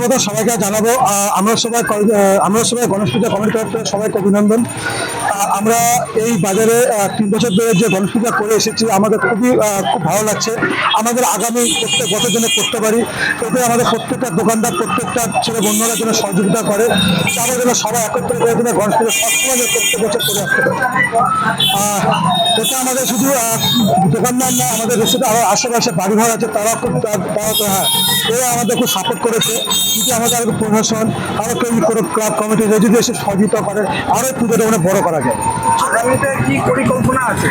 প্রথমত সবাইকে জানাবো আমরা সবাই গণেশ পূজা কমিটির তরফ থেকে সবাইকে অভিনন্দন। আমরা এই বাজারে 3 বছর ধরে যে গণেশ পূজা করে এসেছি, আমাদের খুব ভালো লাগছে। আমাদের আগামী প্রত্যেক বছর যেন করতে পারি, এতে আমাদের প্রত্যেকটা দোকানদার, প্রত্যেকটা ছেলে বন্ধুরা যেন সহযোগিতা করে, তারা যেন সবাই একত্রে করে যেন গণেশ পূজা সবসময় প্রত্যেক বছর করে আসতে পারে। এটা আমাদের শুধু দোকানদার না, আমাদের রেস্টুরেন্টে আরো আশেপাশে বাড়িঘর আছে, তারা এরা আমাদের খুব সাপোর্ট করেছে। যদি আমাদের আরো প্রশাসন, আরো কোনো ক্লাব কমিটি যদি এসে সহযোগিতা করে, আরো পুজোটা অনেক বড় করা যায়। আগামীতে কি পরিকল্পনা আছে?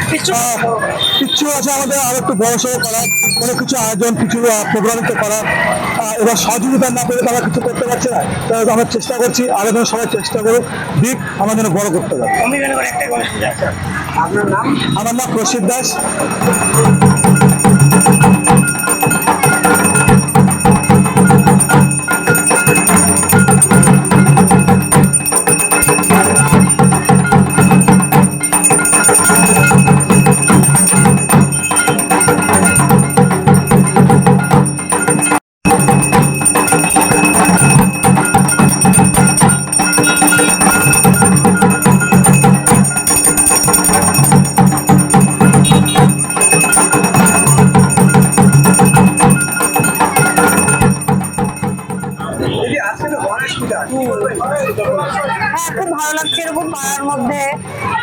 কিছু আছে আমাদের আরো একটু বড় সড়ো করা, অনেক কিছু আয়োজন, কিছু প্রোগ্রাম করা। এবার সহযোগিতা না পেলে তারা কিছু করতে পারছে না, তাই আমরা চেষ্টা করছি, আরো যেন সবাই চেষ্টা করে দিক আমার জন্য বড় করতে পারে। আপনার নাম? আমার নাম প্রসিদ্ধ দাস। দিদি, আজকে তো গণেশ পূজা, কি বলবেন? হ্যাঁ, খুব ভালো লাগছে। এরকম পাড়ার মধ্যে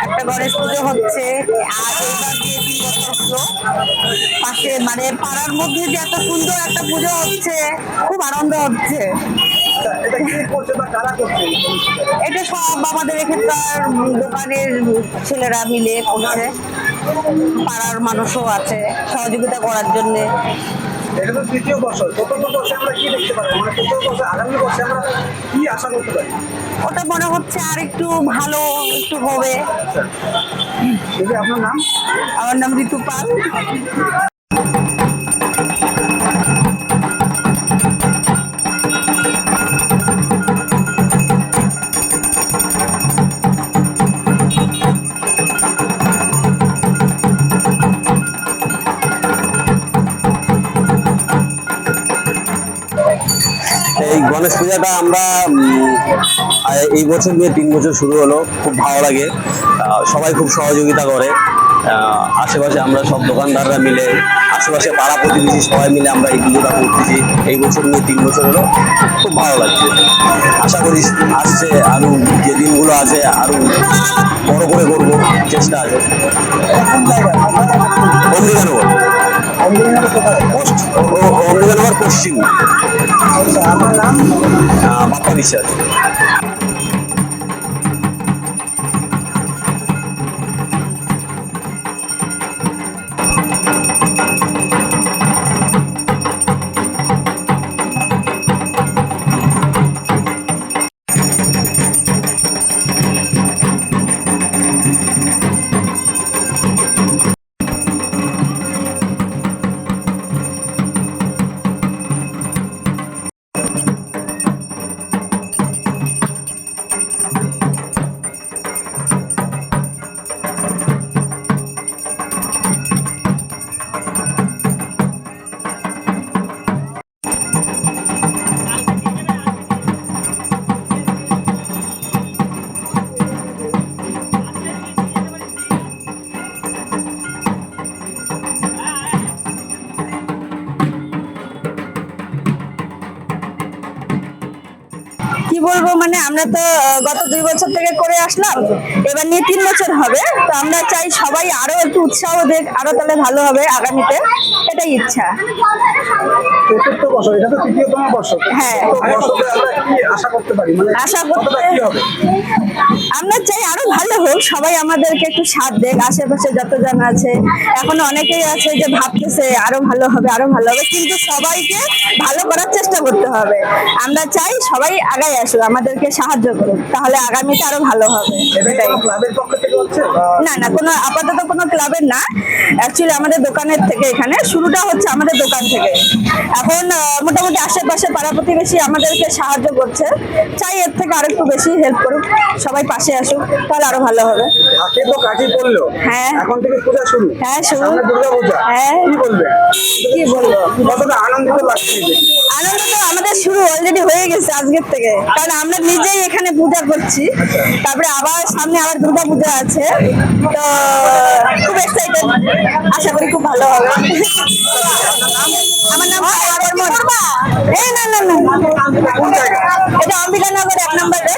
একটা গণেশ পুজো হচ্ছে। আর এবার দিয়ে 3 বছর হলো পাশে, মানে পাড়ার মধ্যে যে এত সুন্দর একটা পুজো হচ্ছে, খুব আনন্দ হচ্ছে। এটা কি করছে বা কারা করছে? এটা সব আমাদের এখানকার দোকানের ছেলেরা মিলে করছে, পাড়ার মানুষও আছে সহযোগিতা করার জন্যে। এটা তো তৃতীয় বছর, চতুর্থ বর্ষে আমরা কি দেখতে পারি? মানে চতুর্থ বর্ষে, আগামী বর্ষে আমরা কি আশা করতে পারি? ওটা মনে হচ্ছে আর একটু ভালো একটু হবে। দিদি, আপনার নাম? আমার নাম ঋতু পাল। এই গণেশ পূজাটা আমরা এই বছর নিয়ে 3 বছর শুরু হলো। খুব ভালো লাগে, সবাই খুব সহযোগিতা করে। আশেপাশে আমরা সব দোকানদাররা মিলে, আশেপাশে পাড়া প্রতিবেশী সবাই মিলে আমরা এই পুজোটা করতেছি। এই বছর নিয়ে 3 বছর হলো, খুব ভালো লাগছে। আশা করি আসছে আরো যে দিনগুলো আছে আরো বড় করে করবো, চেষ্টা আছে। অমৃতানগর, অমৃতানগর পশ্চিম। আপনার নাম? বাপ্পা বিশ্বাস। কি বলবো, মানে আমরা তো গত 2 বছর থেকে করে আসলাম, এবার নিয়ে 3 বছর হবে। তো আমরা চাই সবাই আরো একটু উৎসাহ দেখ, আরো তাহলে ভালো হবে আগামীতে, এটাই ইচ্ছা। চতুর্থ বছর, এটা তো তৃতীয়তম বর্ষ। হ্যাঁ। বর্ষতে আমরা কি আশা করতে পারি? মানে আশা করতে কতটা কি হবে? আমরা চাই আরো ভালো হোক, সবাই আমাদেরকে একটু সাথ দেখ। আশেপাশে যতজন আছে, এখন অনেকেই আছে যে ভাবতেছে আরো ভালো হবে, আরো ভালো হবে, কিন্তু সবাইকে ভালো করার চেষ্টা করতে হবে। আমরা চাই সবাই আগায় আসুক, আমাদেরকে সাহায্য করুক, তাহলে আগামীতে আরো ভালো হবে। এটা কি কোনো ক্লাবের পক্ষ থেকে হচ্ছে? না না, কোনো আপাতত কোনো ক্লাবের না, অ্যাকচুয়ালি আমাদের দোকানের থেকে। এখানে শুরুটা হচ্ছে আমাদের দোকান থেকে। এখন মোটামুটি আশেপাশে পাড়া প্রতিবেশী আমাদেরকে সাহায্য করছে, চাই এর থেকে আরো একটু বেশি হেল্প করুক, সবাই পাশে আসুক, তাহলে আরো ভালো হবে। হাতে তো কাঠি পড়লো, হ্যাঁ। এখন থেকে পূজা শুরু। হ্যাঁ, শুরু। সামনে দুর্গা পূজা, হ্যাঁ। কি বলবে? কি বলবো, কতটা আনন্দিত লাগছে? আনন্দ তো আমাদের শুরু অলরেডি হয়ে গেছে। আজকের থেকে, কারণ আমরা নিজেই এখানে পূজা করছি, তারপরে আবার সামনে আবার দুর্গা পূজা আছে, তো খুব এক্সাইটেড, আশা করি খুব ভালো হবে। আমার নাম এই না না না, কোন জায়গায়? এটা অম্বিকানগর 1 নম্বরে।